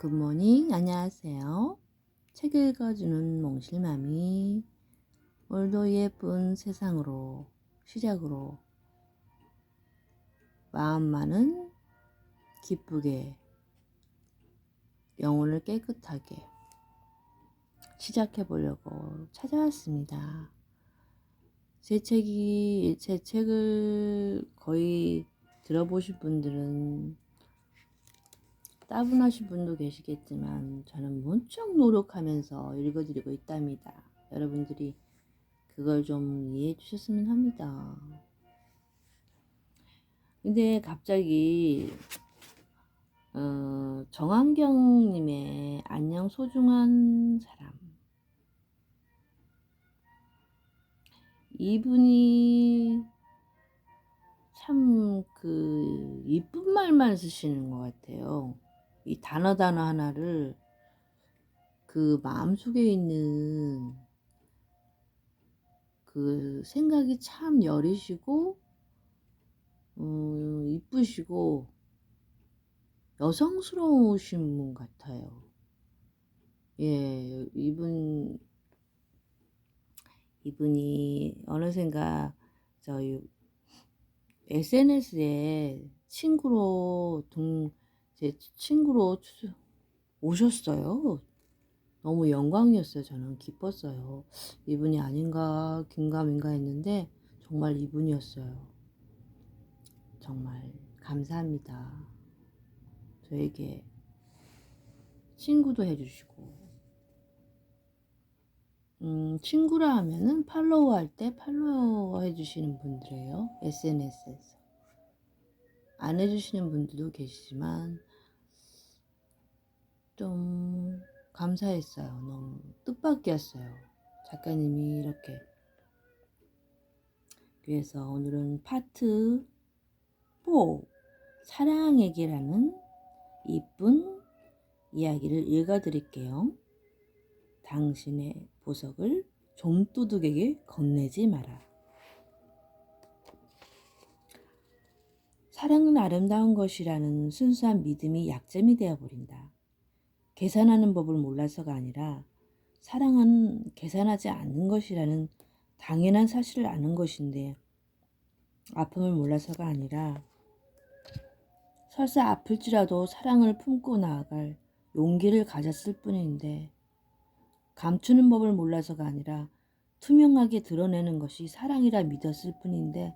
굿모닝, 안녕하세요. 책 읽어주는 몽실맘이 오늘도 예쁜 세상으로 시작으로 마음만은 기쁘게 영혼을 깨끗하게 시작해 보려고 찾아왔습니다. 제 책을 거의 들어보신 분들은 따분하신 분도 계시겠지만 저는 무척 노력하면서 읽어드리고 있답니다. 여러분들이 그걸 좀 이해해 주셨으면 합니다. 근데 갑자기 정한경님의 안녕 소중한 사람, 이분이 참 이쁜 말만 쓰시는 것 같아요. 이 단어 하나를 그 마음속에 있는 그 생각이 참 여리시고 이쁘시고 여성스러우신 분 같아요. 예, 이분이 어느샌가 저희 SNS에 제 친구로 오셨어요. 너무 영광이었어요. 저는 기뻤어요. 이분이 아닌가 긴가민가 했는데 정말 이분이었어요. 정말 감사합니다. 저에게 친구도 해주시고 친구라 하면은 팔로우 할 때 팔로우 해주시는 분들이에요. SNS에서 안 해주시는 분들도 계시지만 좀 감사했어요. 너무 뜻밖이었어요. 작가님이 이렇게. 그래서 오늘은 파트 4 사랑에게라는 이쁜 이야기를 읽어드릴게요. 당신의 보석을 좀도둑에게 건네지 마라. 사랑은 아름다운 것이라는 순수한 믿음이 약점이 되어버린다. 계산하는 법을 몰라서가 아니라 사랑은 계산하지 않는 것이라는 당연한 사실을 아는 것인데 아픔을 몰라서가 아니라 설사 아플지라도 사랑을 품고 나아갈 용기를 가졌을 뿐인데 감추는 법을 몰라서가 아니라 투명하게 드러내는 것이 사랑이라 믿었을 뿐인데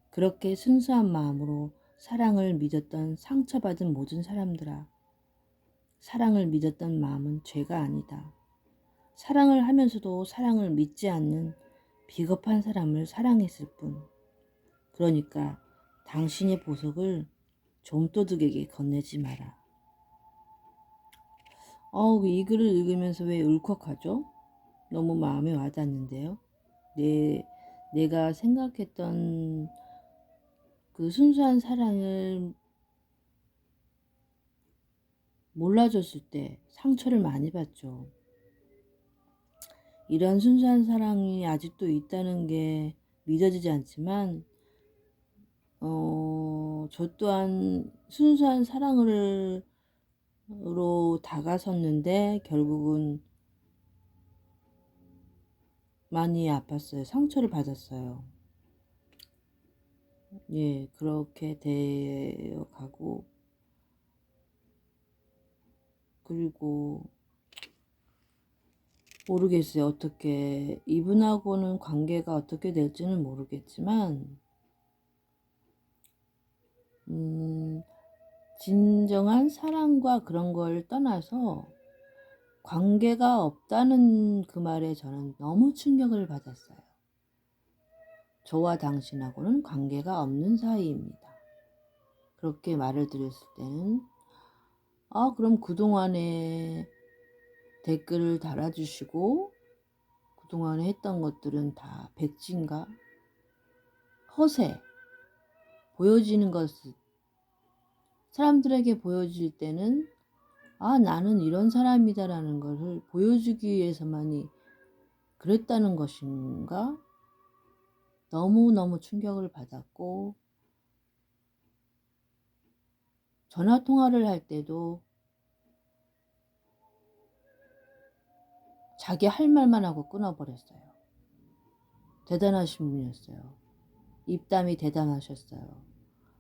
그렇게 순수한 마음으로 사랑을 믿었던 상처받은 모든 사람들아, 사랑을 믿었던 마음은 죄가 아니다. 사랑을 하면서도 사랑을 믿지 않는 비겁한 사람을 사랑했을 뿐. 그러니까 당신의 보석을 좀도둑에게 건네지 마라. 이 글을 읽으면서 왜 울컥하죠? 너무 마음에 와닿는데요. 내가 생각했던 그 순수한 사랑을 몰라줬을 때 상처를 많이 받죠. 이런 순수한 사랑이 아직도 있다는 게 믿어지지 않지만 저 또한 순수한 사랑으로 다가섰는데 결국은 많이 아팠어요. 상처를 받았어요. 예, 그렇게 되어 가고 그리고 모르겠어요. 어떻게 이분하고는 관계가 어떻게 될지는 모르겠지만 진정한 사랑과 그런 걸 떠나서 관계가 없다는 그 말에 저는 너무 충격을 받았어요. 저와 당신하고는 관계가 없는 사이입니다. 그렇게 말을 들었을 때는 그럼 그동안에 댓글을 달아주시고 그동안에 했던 것들은 다 백지인가? 허세, 보여지는 것을 사람들에게 보여질 때는 나는 이런 사람이다라는 것을 보여주기 위해서만이 그랬다는 것인가? 너무너무 충격을 받았고 전화 통화를 할 때도 자기 할 말만 하고 끊어버렸어요. 대단하신 분이었어요. 입담이 대단하셨어요.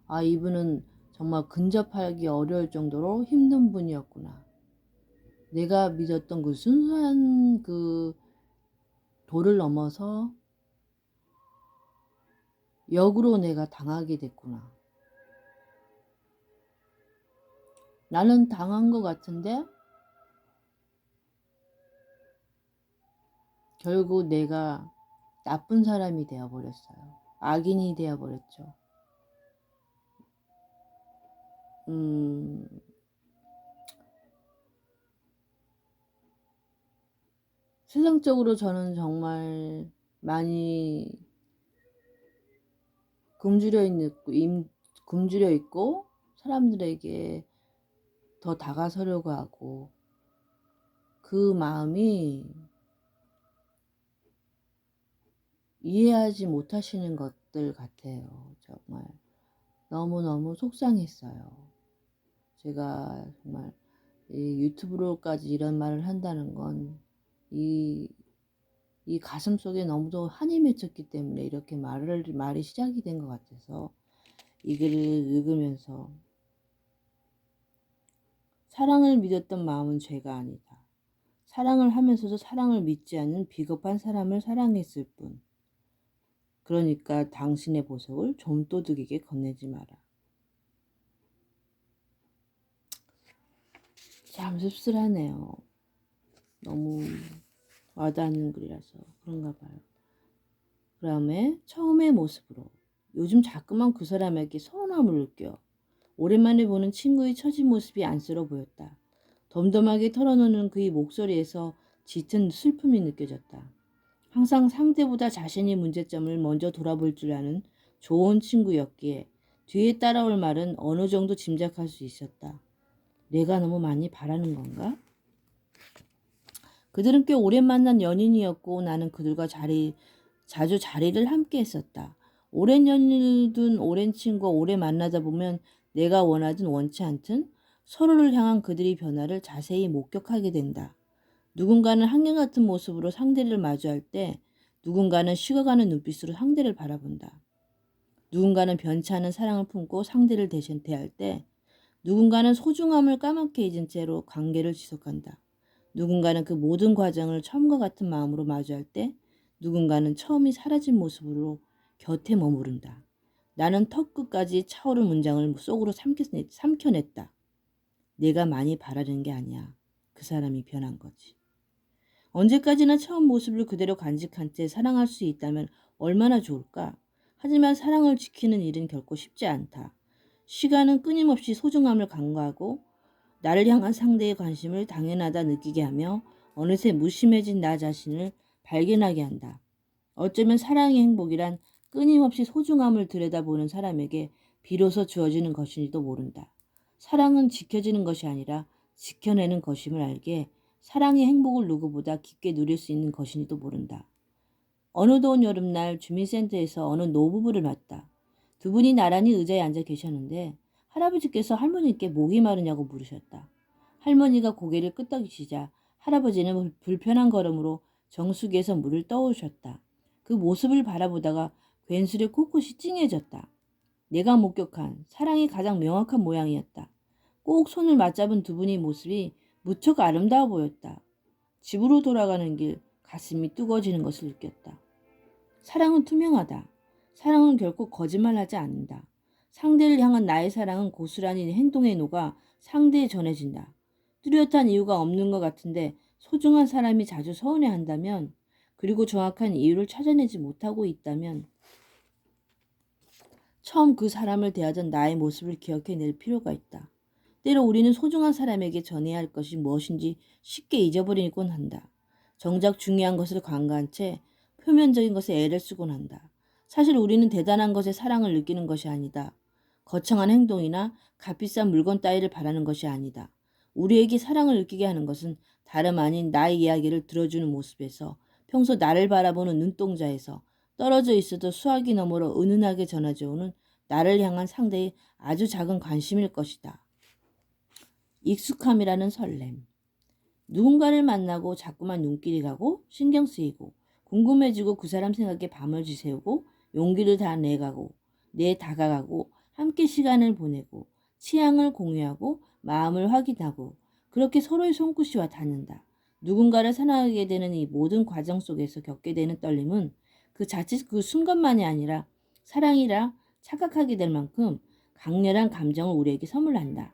아, 이분은 정말 근접하기 어려울 정도로 힘든 분이었구나. 내가 믿었던 그 순수한 그 도를 넘어서 역으로 내가 당하게 됐구나. 나는 당한 것 같은데 결국 내가 나쁜 사람이 되어버렸어요. 악인이 되어버렸죠. 세상적으로 저는 정말 많이 굶주려 있고 사람들에게 더 다가서려고 하고 그 마음이 이해하지 못하시는 것들 같아요. 정말 너무너무 속상했어요. 제가 정말 이 유튜브로까지 이런 말을 한다는 건 이 가슴 속에 너무도 한이 맺혔기 때문에 이렇게 말이 시작이 된 것 같아서 이 글을 읽으면서 사랑을 믿었던 마음은 죄가 아니다. 사랑을 하면서도 사랑을 믿지 않는 비겁한 사람을 사랑했을 뿐. 그러니까 당신의 보석을 좀도둑에게 건네지 마라. 참 씁쓸하네요. 너무 와닿는 글이라서 그런가 봐요. 그 다음에 처음의 모습으로 요즘 자꾸만 그 사람에게 서운함을 느껴. 오랜만에 보는 친구의 처진 모습이 안쓰러워 보였다. 덤덤하게 털어놓는 그의 목소리에서 짙은 슬픔이 느껴졌다. 항상 상대보다 자신의 문제점을 먼저 돌아볼 줄 아는 좋은 친구였기에 뒤에 따라올 말은 어느 정도 짐작할 수 있었다. 내가 너무 많이 바라는 건가? 그들은 꽤 오래 만난 연인이었고 나는 그들과 자주 자리를 함께 했었다. 오랜 연인이든 오랜 친구가 오래 만나다 보면 내가 원하든 원치 않든 서로를 향한 그들의 변화를 자세히 목격하게 된다. 누군가는 한결같은 모습으로 상대를 마주할 때 누군가는 식어가는 눈빛으로 상대를 바라본다. 누군가는 변치 않은 사랑을 품고 상대를 대할 때 누군가는 소중함을 까맣게 잊은 채로 관계를 지속한다. 누군가는 그 모든 과정을 처음과 같은 마음으로 마주할 때 누군가는 처음이 사라진 모습으로 곁에 머무른다. 나는 턱끝까지 차오른 문장을 속으로 삼켜냈다. 내가 많이 바라는 게 아니야. 그 사람이 변한 거지. 언제까지나 처음 모습을 그대로 간직한 채 사랑할 수 있다면 얼마나 좋을까? 하지만 사랑을 지키는 일은 결코 쉽지 않다. 시간은 끊임없이 소중함을 간과하고 나를 향한 상대의 관심을 당연하다 느끼게 하며 어느새 무심해진 나 자신을 발견하게 한다. 어쩌면 사랑의 행복이란 끊임없이 소중함을 들여다보는 사람에게 비로소 주어지는 것인지도 모른다. 사랑은 지켜지는 것이 아니라 지켜내는 것임을 알게 사랑의 행복을 누구보다 깊게 누릴 수 있는 것인지도 모른다. 어느 더운 여름날 주민센터에서 어느 노부부를 봤다. 두 분이 나란히 의자에 앉아 계셨는데 할아버지께서 할머니께 목이 마르냐고 물으셨다. 할머니가 고개를 끄덕이시자 할아버지는 불편한 걸음으로 정수기에서 물을 떠오셨다. 그 모습을 바라보다가 괜스레 코끝이 찡해졌다. 내가 목격한 사랑이 가장 명확한 모양이었다. 꼭 손을 맞잡은 두 분의 모습이 무척 아름다워 보였다. 집으로 돌아가는 길 가슴이 뜨거워지는 것을 느꼈다. 사랑은 투명하다. 사랑은 결코 거짓말하지 않는다. 상대를 향한 나의 사랑은 고스란히 행동에 녹아 상대에 전해진다. 뚜렷한 이유가 없는 것 같은데 소중한 사람이 자주 서운해한다면 그리고 정확한 이유를 찾아내지 못하고 있다면 처음 그 사람을 대하던 나의 모습을 기억해낼 필요가 있다. 때로 우리는 소중한 사람에게 전해야 할 것이 무엇인지 쉽게 잊어버리곤 한다. 정작 중요한 것을 간과한 채 표면적인 것에 애를 쓰곤 한다. 사실 우리는 대단한 것에 사랑을 느끼는 것이 아니다. 거창한 행동이나 값비싼 물건 따위를 바라는 것이 아니다. 우리에게 사랑을 느끼게 하는 것은 다름 아닌 나의 이야기를 들어주는 모습에서 평소 나를 바라보는 눈동자에서 떨어져 있어도 수화기 너머로 은은하게 전해져 오는 나를 향한 상대의 아주 작은 관심일 것이다. 익숙함이라는 설렘. 누군가를 만나고 자꾸만 눈길이 가고 신경 쓰이고 궁금해지고 그 사람 생각에 밤을 지새우고 용기를 다 내가고 다가가고 함께 시간을 보내고 취향을 공유하고 마음을 확인하고 그렇게 서로의 손끝이와 닿는다. 누군가를 사랑하게 되는 이 모든 과정 속에서 겪게 되는 떨림은 그 자칫 그 순간만이 아니라 사랑이라 착각하게 될 만큼 강렬한 감정을 우리에게 선물한다.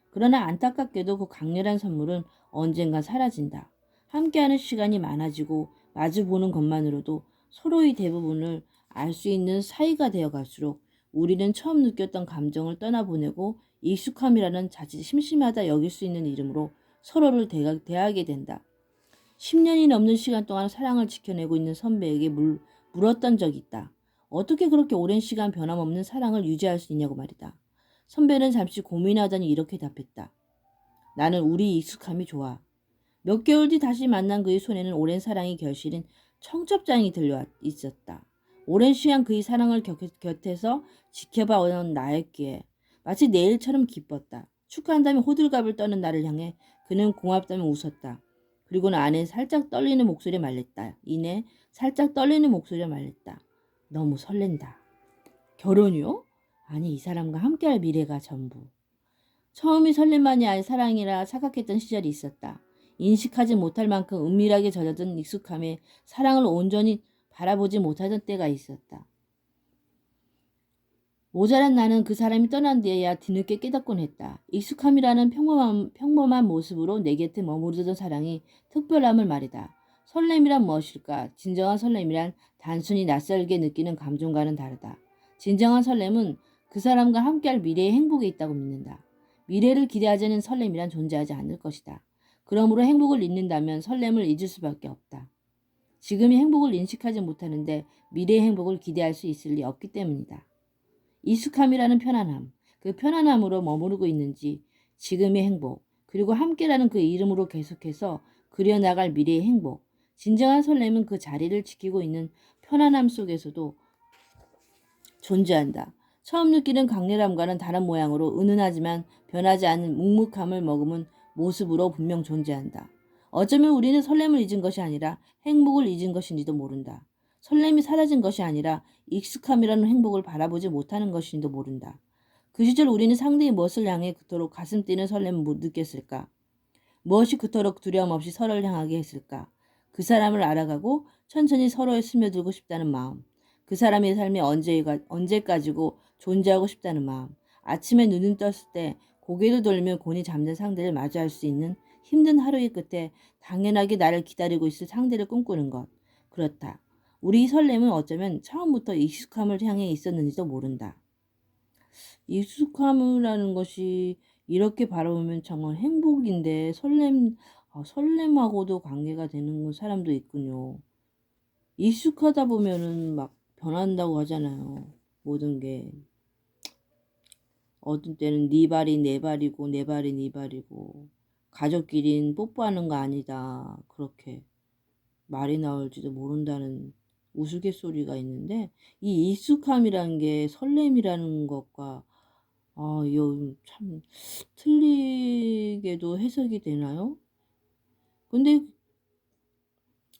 그러나 안타깝게도 그 강렬한 선물은 언젠가 사라진다. 함께하는 시간이 많아지고 마주보는 것만으로도 서로의 대부분을 알 수 있는 사이가 되어갈수록 우리는 처음 느꼈던 감정을 떠나보내고 익숙함이라는 자칫 심심하다 여길 수 있는 이름으로 서로를 대하게 된다. 10년이 넘는 시간 동안 사랑을 지켜내고 있는 선배에게 물었던 적이 있다. 어떻게 그렇게 오랜 시간 변함없는 사랑을 유지할 수 있냐고 말이다. 선배는 잠시 고민하더니 이렇게 답했다. 나는 우리 익숙함이 좋아. 몇 개월 뒤 다시 만난 그의 손에는 오랜 사랑이 결실인 청첩장이 들려 있었다. 오랜 시간 그의 사랑을 곁에서 지켜봐 온 나였기에 마치 내일처럼 기뻤다. 축하한다며 호들갑을 떠는 나를 향해 그는 고맙다며 웃었다. 그리고는 안에 살짝 떨리는 목소리에 말했다. 이내 살짝 떨리는 목소리에 말했다. 너무 설렌다. 결혼이요? 아니, 이 사람과 함께할 미래가 전부. 처음이 설렘만이 아닌 사랑이라 착각했던 시절이 있었다. 인식하지 못할 만큼 은밀하게 젖어든 익숙함에 사랑을 온전히 바라보지 못하던 때가 있었다. 모자란 나는 그 사람이 떠난 뒤에야 뒤늦게 깨닫곤 했다. 익숙함이라는 평범한 모습으로 내 곁에 머무르던 사랑이 특별함을 말이다. 설렘이란 무엇일까? 진정한 설렘이란 단순히 낯설게 느끼는 감정과는 다르다. 진정한 설렘은 그 사람과 함께할 미래의 행복에 있다고 믿는다. 미래를 기대하자는 설렘이란 존재하지 않을 것이다. 그러므로 행복을 잊는다면 설렘을 잊을 수밖에 없다. 지금의 행복을 인식하지 못하는데 미래의 행복을 기대할 수 있을 리 없기 때문이다. 익숙함이라는 편안함, 그 편안함으로 머무르고 있는지 지금의 행복, 그리고 함께라는 그 이름으로 계속해서 그려나갈 미래의 행복, 진정한 설렘은 그 자리를 지키고 있는 편안함 속에서도 존재한다. 처음 느끼는 강렬함과는 다른 모양으로 은은하지만 변하지 않는 묵묵함을 머금은 모습으로 분명 존재한다. 어쩌면 우리는 설렘을 잊은 것이 아니라 행복을 잊은 것인지도 모른다. 설렘이 사라진 것이 아니라 익숙함이라는 행복을 바라보지 못하는 것인지도 모른다. 그 시절 우리는 상대의 무엇을 향해 그토록 가슴 뛰는 설렘을 못 느꼈을까? 무엇이 그토록 두려움 없이 서로를 향하게 했을까? 그 사람을 알아가고 천천히 서로에 스며들고 싶다는 마음. 그 사람의 삶이 언제까지고 존재하고 싶다는 마음. 아침에 눈을 떴을 때 고개를 돌리며 곤히 잠든 상대를 마주할 수 있는 힘든 하루의 끝에 당연하게 나를 기다리고 있을 상대를 꿈꾸는 것. 그렇다. 우리 설렘은 어쩌면 처음부터 익숙함을 향해 있었는지도 모른다. 익숙함이라는 것이 이렇게 바라보면 정말 행복인데 설렘하고도 관계가 되는 사람도 있군요. 익숙하다 보면은 막 변한다고 하잖아요. 모든 게. 어떤 때는 네 발이 내 발이고 내 발이 네 발이고 가족끼린 뽀뽀하는 거 아니다. 그렇게 말이 나올지도 모른다는 우스갯소리가 있는데 이 익숙함이라는 게 설렘이라는 것과 이거 참 틀리게도 해석이 되나요? 근데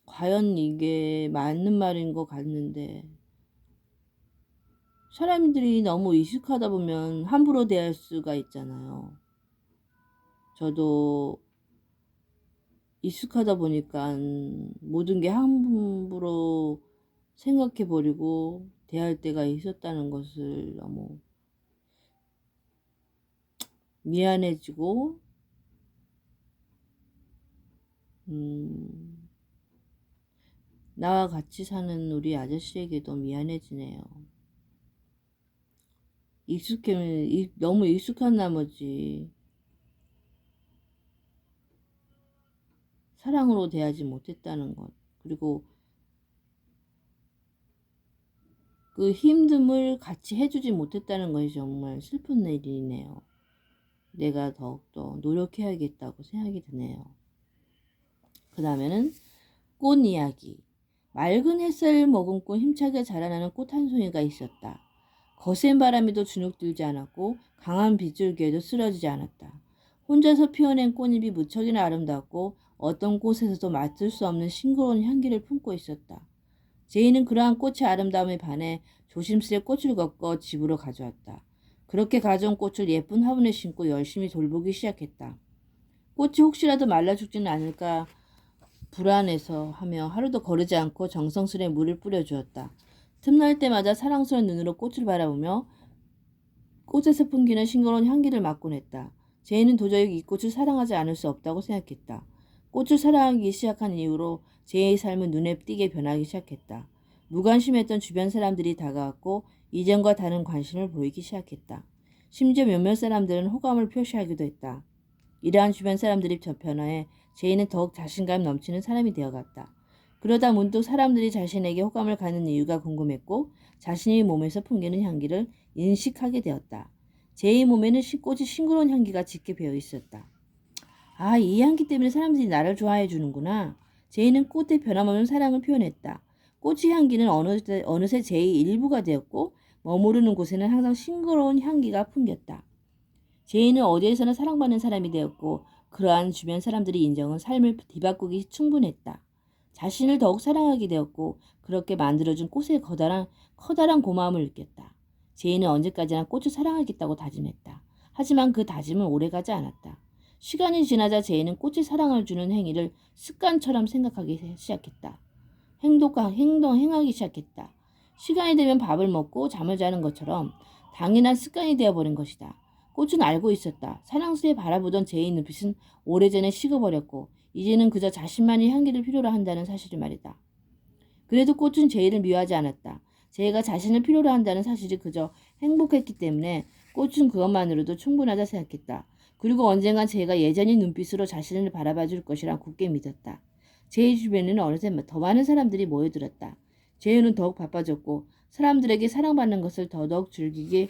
과연 이게 맞는 말인 것 같는데 사람들이 너무 익숙하다 보면 함부로 대할 수가 있잖아요. 저도 익숙하다 보니까 모든 게 함부로 생각해 버리고 대할 때가 있었다는 것을 너무 미안해지고 음, 나와 같이 사는 우리 아저씨에게도 미안해지네요. 너무 익숙한 나머지 사랑으로 대하지 못했다는 것. 그리고 그 힘듦을 같이 해주지 못했다는 것이 정말 슬픈 일이네요. 내가 더욱더 노력해야겠다고 생각이 드네요. 그 다음에는 꽃 이야기. 맑은 햇살을 머금고 힘차게 자라나는 꽃 한 송이가 있었다. 거센 바람에도 주눅들지 않았고 강한 빗줄기에도 쓰러지지 않았다. 혼자서 피어낸 꽃잎이 무척이나 아름답고 어떤 곳에서도 맡을 수 없는 싱그러운 향기를 품고 있었다. 제이는 그러한 꽃의 아름다움에 반해 조심스레 꽃을 꺾어 집으로 가져왔다. 그렇게 가져온 꽃을 예쁜 화분에 심고 열심히 돌보기 시작했다. 꽃이 혹시라도 말라 죽지는 않을까 불안해서 하며 하루도 거르지 않고 정성스레 물을 뿌려주었다. 틈날 때마다 사랑스러운 눈으로 꽃을 바라보며 꽃에서 풍기는 싱거운 향기를 맡곤 했다. 제이는 도저히 이 꽃을 사랑하지 않을 수 없다고 생각했다. 꽃을 사랑하기 시작한 이후로 제이의 삶은 눈에 띄게 변하기 시작했다. 무관심했던 주변 사람들이 다가왔고 이전과 다른 관심을 보이기 시작했다. 심지어 몇몇 사람들은 호감을 표시하기도 했다. 이러한 주변 사람들이 변화해 제이는 더욱 자신감 넘치는 사람이 되어갔다. 그러다 문득 사람들이 자신에게 호감을 갖는 이유가 궁금했고 자신의 몸에서 풍기는 향기를 인식하게 되었다. 제이 몸에는 꽃이 싱그러운 향기가 짙게 배어 있었다. 아, 이 향기 때문에 사람들이 나를 좋아해 주는구나. 제이는 꽃에 변함없는 사랑을 표현했다. 꽃의 향기는 어느새 제이의 일부가 되었고 머무르는 곳에는 항상 싱그러운 향기가 풍겼다. 제이는 어디에서나 사랑받는 사람이 되었고 그러한 주변 사람들의 인정은 삶을 뒤바꾸기 충분했다. 자신을 더욱 사랑하게 되었고 그렇게 만들어준 꽃의 커다란 고마움을 느꼈다. 제이는 언제까지나 꽃을 사랑하겠다고 다짐했다. 하지만 그 다짐은 오래가지 않았다. 시간이 지나자 제이는 꽃이 사랑을 주는 행위를 습관처럼 생각하기 시작했다. 행하기 시작했다. 시간이 되면 밥을 먹고 잠을 자는 것처럼 당연한 습관이 되어버린 것이다. 꽃은 알고 있었다. 사랑스레 바라보던 제이의 눈빛은 오래전에 식어버렸고 이제는 그저 자신만이 향기를 필요로 한다는 사실을 말이다. 그래도 꽃은 제이를 미워하지 않았다. 제이가 자신을 필요로 한다는 사실이 그저 행복했기 때문에 꽃은 그것만으로도 충분하다 생각했다. 그리고 언젠간 제이가 예전의 눈빛으로 자신을 바라봐 줄 것이라 굳게 믿었다. 제이 주변에는 어느새 더 많은 사람들이 모여들었다. 제이는 더욱 바빠졌고 사람들에게 사랑받는 것을 더더욱 즐기기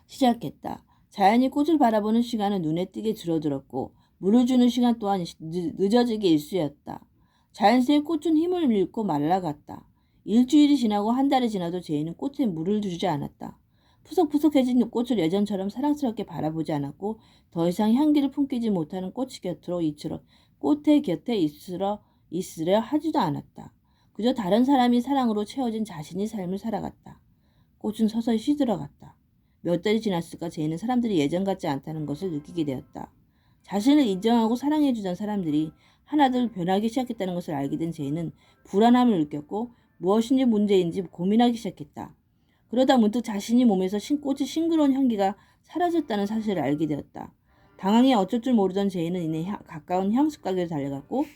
시작했다. 자연히 꽃을 바라보는 시간은 눈에 띄게 줄어들었고 물을 주는 시간 또한 늦어지게 일쑤였다. 자연스레 꽃은 힘을 잃고 말라갔다. 일주일이 지나고 한 달이 지나도 제이는 꽃에 물을 주지 않았다. 푸석푸석해진 꽃을 예전처럼 사랑스럽게 바라보지 않았고 더 이상 향기를 품기지 못하는 꽃의 곁에 있으려 하지도 않았다. 그저 다른 사람이 사랑으로 채워진 자신의 삶을 살아갔다. 꽃은 서서히 시들어갔다. 몇 달이 지났을까 제이는 사람들이 예전 같지 않다는 것을 느끼게 되었다. 자신을 인정하고 사랑해주던 사람들이 하나둘 변하기 시작했다는 것을 알게 된 제이는 불안함을 느꼈고 무엇인지 문제인지 고민하기 시작했다. 그러다 문득 자신이 몸에서 꽃의 싱그러운 향기가 사라졌다는 사실을 알게 되었다. 당황해 어쩔 줄 모르던 제이는 이내 가까운 향수 가게로 달려갔고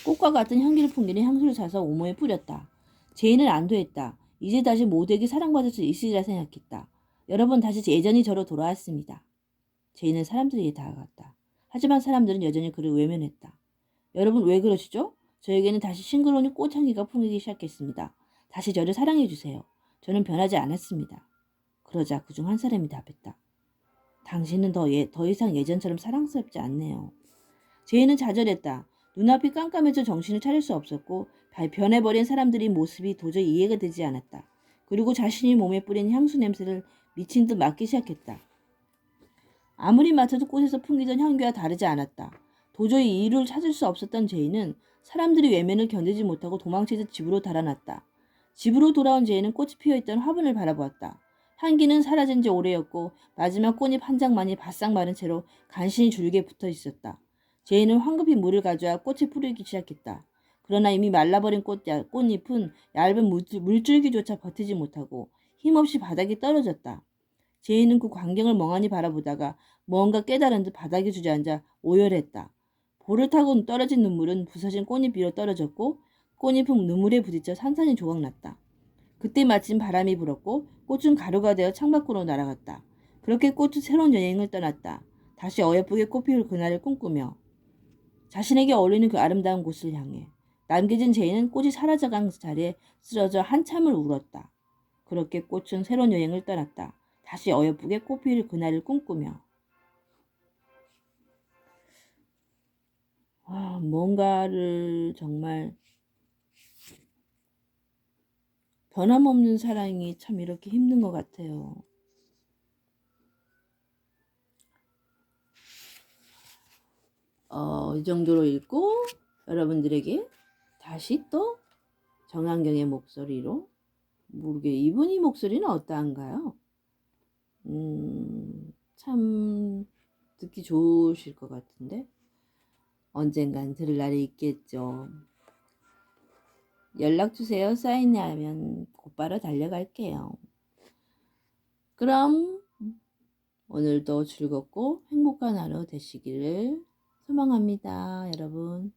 꽃과 같은 향기를 풍기는 향수를 사서 오모에 뿌렸다. 제이는 안도했다. 이제 다시 모두에게 사랑받을 수 있으리라 생각했다. 여러분 다시 예전이 저로 돌아왔습니다. 제이는 사람들에게 다가갔다. 하지만 사람들은 여전히 그를 외면했다. 여러분 왜 그러시죠? 저에게는 다시 싱그러운 꽃향기가 풍기기 시작했습니다. 다시 저를 사랑해주세요. 저는 변하지 않았습니다. 그러자 그중 한 사람이 답했다. 당신은 더 이상 예전처럼 사랑스럽지 않네요. 제이는 좌절했다. 눈앞이 깜깜해져 정신을 차릴 수 없었고 변해버린 사람들의 모습이 도저히 이해가 되지 않았다. 그리고 자신이 몸에 뿌린 향수 냄새를 미친 듯 맡기 시작했다. 아무리 맡아도 꽃에서 풍기던 향기와 다르지 않았다. 도저히 이유를 찾을 수 없었던 제이는 사람들이 외면을 견디지 못하고 도망치듯 집으로 달아났다. 집으로 돌아온 제이는 꽃이 피어있던 화분을 바라보았다. 향기는 사라진 지 오래였고 마지막 꽃잎 한 장만이 바싹 마른 채로 간신히 줄기에 붙어 있었다. 제이는 황급히 물을 가져와 꽃에 뿌리기 시작했다. 그러나 이미 말라버린 꽃잎은 얇은 물줄기조차 버티지 못하고 힘없이 바닥에 떨어졌다. 제이는 그 광경을 멍하니 바라보다가 뭔가 깨달은 듯 바닥에 주저앉아 오열했다. 볼을 타고 떨어진 눈물은 부서진 꽃잎 위로 떨어졌고 꽃잎은 눈물에 부딪혀 산산이 조각났다. 그때 마침 바람이 불었고 꽃은 가루가 되어 창밖으로 날아갔다. 그렇게 꽃은 새로운 여행을 떠났다. 다시 어여쁘게 꽃피울 그날을 꿈꾸며 자신에게 어울리는 그 아름다운 곳을 향해 남겨진 제이는 꽃이 사라져간 자리에 쓰러져 한참을 울었다. 그렇게 꽃은 새로운 여행을 떠났다. 다시 어여쁘게 꽃피울 그날을 꿈꾸며 뭔가를 정말 변함없는 사랑이 참 이렇게 힘든 것 같아요. 이 정도로 읽고 여러분들에게 다시 또 정한경의 목소리로 모르게 이분이 목소리는 어떠한가요? 참 듣기 좋으실 것 같은데 언젠간 들을 날이 있겠죠. 연락주세요. 사인하면 곧바로 달려갈게요. 그럼 오늘도 즐겁고 행복한 하루 되시기를 소망합니다. 여러분.